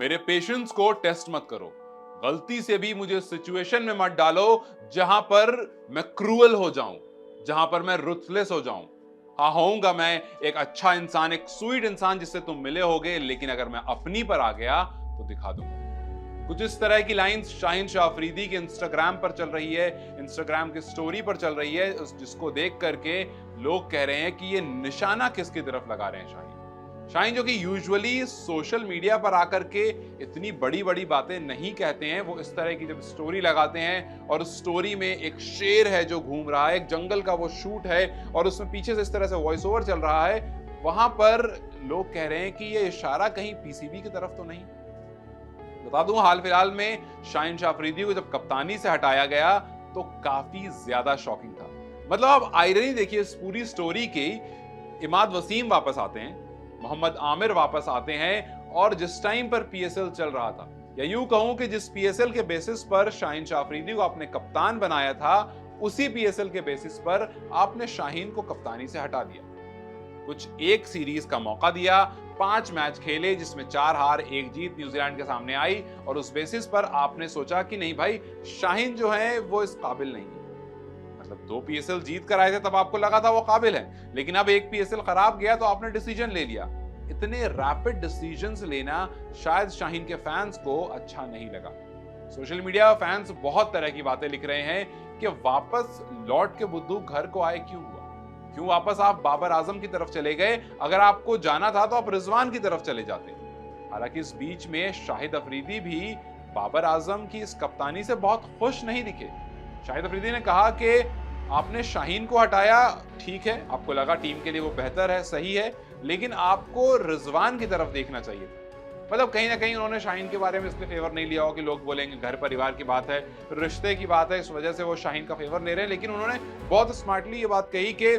मेरे पेशेंस को टेस्ट मत करो। गलती से भी मुझे सिचुएशन में मत डालो जहां पर मैं क्रूअल हो जाऊं, जहां पर मैं रुथलेस हो जाऊं। हाँ, होऊंगा मैं एक अच्छा इंसान, एक स्वीट इंसान जिससे तुम मिले होगे, लेकिन अगर मैं अपनी पर आ गया तो दिखा दूंगा। कुछ इस तरह की लाइंस शाहीन शाह अफरीदी के इंस्टाग्राम पर चल रही है, इंस्टाग्राम की स्टोरी पर चल रही है, जिसको देख करके लोग कह रहे हैं कि ये निशाना किसकी तरफ लगा रहे हैं शाहीन। शाहीन जो कि यूजुअली सोशल मीडिया पर आकर के इतनी बड़ी बड़ी बातें नहीं कहते हैं, वो इस तरह की जब स्टोरी लगाते हैं और उस स्टोरी में एक शेर है जो घूम रहा है, एक जंगल का वो शूट है और उसमें पीछे से इस तरह से वॉइस ओवर चल रहा है, वहां पर लोग कह रहे हैं कि ये इशारा कहीं पीसीबी की तरफ तो नहीं। बता दूं, हाल फिलहाल में शाहीन शाह अफरीदी को जब कप्तानी से हटाया गया तो काफी ज्यादा शॉकिंग था। मतलब आप आयरनी देखिए इस पूरी स्टोरी की। इमाद वसीम वापस आते हैं, मोहम्मद आमिर वापस आते हैं, और जिस टाइम पर पीएसएल चल रहा था, या यूं कहूं कि जिस पीएसएल के बेसिस पर शाहीन शाह अफरीदी को आपने कप्तान बनाया था, उसी पीएसएल के बेसिस पर आपने शाहीन को कप्तानी से हटा दिया। कुछ एक सीरीज का मौका दिया, 5 मैच खेले जिसमें 4 हार 1 जीत न्यूजीलैंड के सामने आई, और उस बेसिस पर आपने सोचा कि नहीं भाई, शाहीन जो है वो इस काबिल नहीं है। मतलब 2 पीएसएल जीत कर आए थे तब आपको लगा था वो काबिल है, लेकिन अब एक पीएसएल खराब गया तो आपने डिसीजन ले लिया। इतने रैपिड डिसीजंस लेना शायद शाहीन के फैंस को अच्छा नहीं लगा। सोशल मीडिया फैंस बहुत तरह की बातें लिख रहे हैं कि वापस लौट के बुद्धू घर को आए क्यों हुआ, क्यों वापस आप बाबर आजम की तरफ चले गए, अगर आपको जाना था तो आप रिजवान की तरफ चले जाते। हालांकि इस बीच में शाहिद अफरीदी भी बाबर आजम की इस कप्तानी से बहुत खुश नहीं दिखे। शाहिद अफरीदी ने कहा कि आपने शाहीन को हटाया, ठीक है, आपको लगा टीम के लिए वो बेहतर है, सही है, लेकिन आपको रिजवान की तरफ देखना चाहिए था। मतलब कहीं ना कहीं उन्होंने शाहीन के बारे में इसलिए फेवर नहीं लिया हो कि लोग बोलेंगे घर परिवार की बात है, रिश्ते की बात है, इस वजह से वो शाहीन का फेवर ले रहे हैं, लेकिन उन्होंने बहुत स्मार्टली ये बात कही कि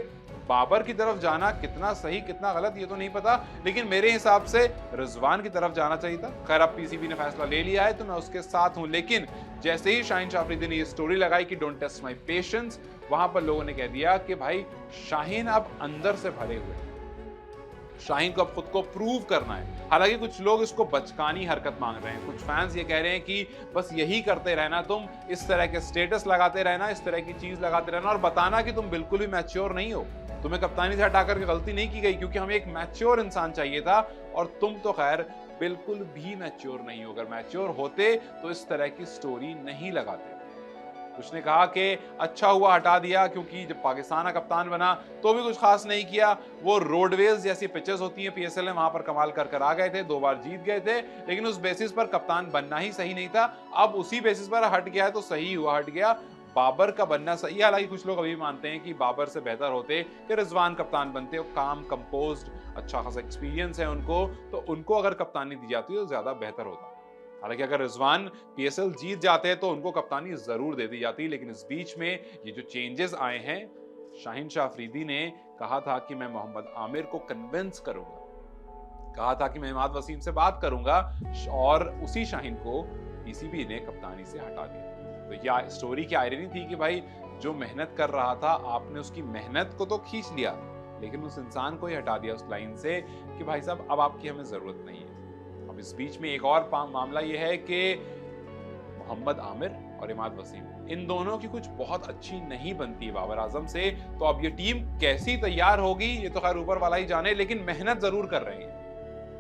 बाबर की तरफ जाना कितना सही कितना गलत ये तो नहीं पता, लेकिन मेरे हिसाब से रिजवान की तरफ जाना चाहिए था। खैर अब पीसीबी ने फैसला ले लिया है तो मैं उसके साथ हूं, लेकिन जैसे ही शाहीन शाह अफरीदी ने ये स्टोरी लगाई कि डोंट टेस्ट माय पेशेंस, वहां पर लोगों ने कह दिया कि भाई शाहीन अब अंदर से भरे हुए हैं, शाहीन को अब खुद को प्रूव करना है। हालांकि कुछ लोग इसको बचकानी हरकत मांग रहे हैं, कुछ फैंस ये कह रहे हैं कि बस यही करते रहना, तुम इस तरह के स्टेटस लगाते रहना, इस तरह की चीज लगाते रहना और बताना कि तुम बिल्कुल भी मैच्योर नहीं हो, तुम्हें कप्तानी से हटाकर के गलती नहीं की गई, क्योंकि हमें एक मैच्योर इंसान चाहिए था और तुम तो खैर बिल्कुल भी मैच्योर नहीं हो। अगर मैच्योर होते तो इस तरह की स्टोरी नहीं लगाते। उसने कहा कि अच्छा हुआ हटा दिया, क्योंकि जब पाकिस्तान का कप्तान बना तो भी कुछ खास नहीं किया। वो रोडवेज जैसी पिचेस होती हैं पीएसएल में, वहां पर कमाल कर आ गए थे, 2 बार जीत गए थे, लेकिन उस बेसिस पर कप्तान बनना ही सही नहीं था। अब उसी बेसिस पर हट गया है तो सही हुआ हट गया। बाबर का बनना सही है। हालांकि कुछ लोग अभी मानते हैं कि बाबर से बेहतर होते कि रिजवान कप्तान बनते, वो काम कंपोज्ड, अच्छा खासा एक्सपीरियंस है उनको, तो उनको अगर कप्तानी दी जाती तो ज्यादा बेहतर होता। हालांकि अगर रिजवान पीएसएल जीत जाते हैं तो उनको कप्तानी जरूर दे दी जाती, लेकिन इस बीच में ये जो चेंजेस आए हैं, शाहीन शाह अफरीदी ने कहा था कि मैं मोहम्मद आमिर को कन्विंस करूंगा, कहा था कि मैं इमाद वसीम से बात करूंगा, और उसी शाहीन को पीसीबी ने कप्तानी से हटा दिया। तो यह स्टोरी की आयरनी थी कि भाई जो मेहनत कर रहा था आपने उसकी मेहनत को तो खींच लिया, लेकिन उस इंसान को ही हटा दिया उस लाइन से कि भाई साहब अब आपकी हमें जरूरत नहीं है। अब इस बीच में एक और मामला यह है कि मोहम्मद आमिर और इमाद वसीम, इन दोनों की कुछ बहुत अच्छी नहीं बनती बाबर आजम से। तो अब ये टीम कैसी तैयार होगी ये तो खैर ऊपर वाला ही जाने, लेकिन मेहनत जरूर कर रहे हैं।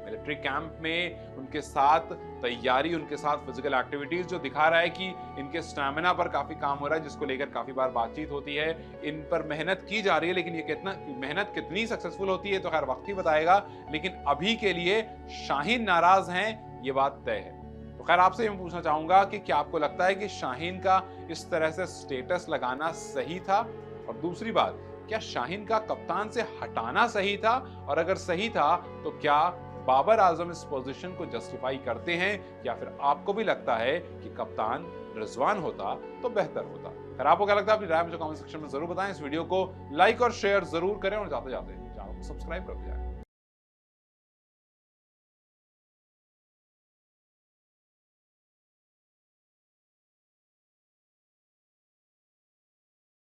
मिलिट्री कैंप में उनके साथ तैयारी, उनके साथ फिजिकल एक्टिविटीज जो दिखा रहा है कि इनके स्टैमिना पर काफी काम हो रहा है, जिसको लेकर काफी बार बातचीत होती है। इन पर मेहनत की जा रही है, लेकिन ये मेहनत कितनी सक्सेसफुल होती है तो खैर वक्त ही बताएगा। लेकिन अभी के लिए शाहीन नाराज हैं, ये बात तय है। तो खैर आपसे मैं पूछना चाहूंगा कि क्या आपको लगता है कि शाहीन का इस तरह से स्टेटस लगाना सही था? और दूसरी बात, क्या शाहीन का कप्तान से हटाना सही था? और अगर सही था तो क्या बाबर आजम इस पोजीशन को जस्टिफाई करते हैं, या फिर आपको भी लगता है कि कप्तान रिजवान होता तो बेहतर होता? फिर आपको क्या लगता है? अपनी राय मुझे कमेंट सेक्शन में जरूर बताएं। इस वीडियो को लाइक और शेयर जरूर करें और जाते जाते चैनल को सब्सक्राइब कर दिया।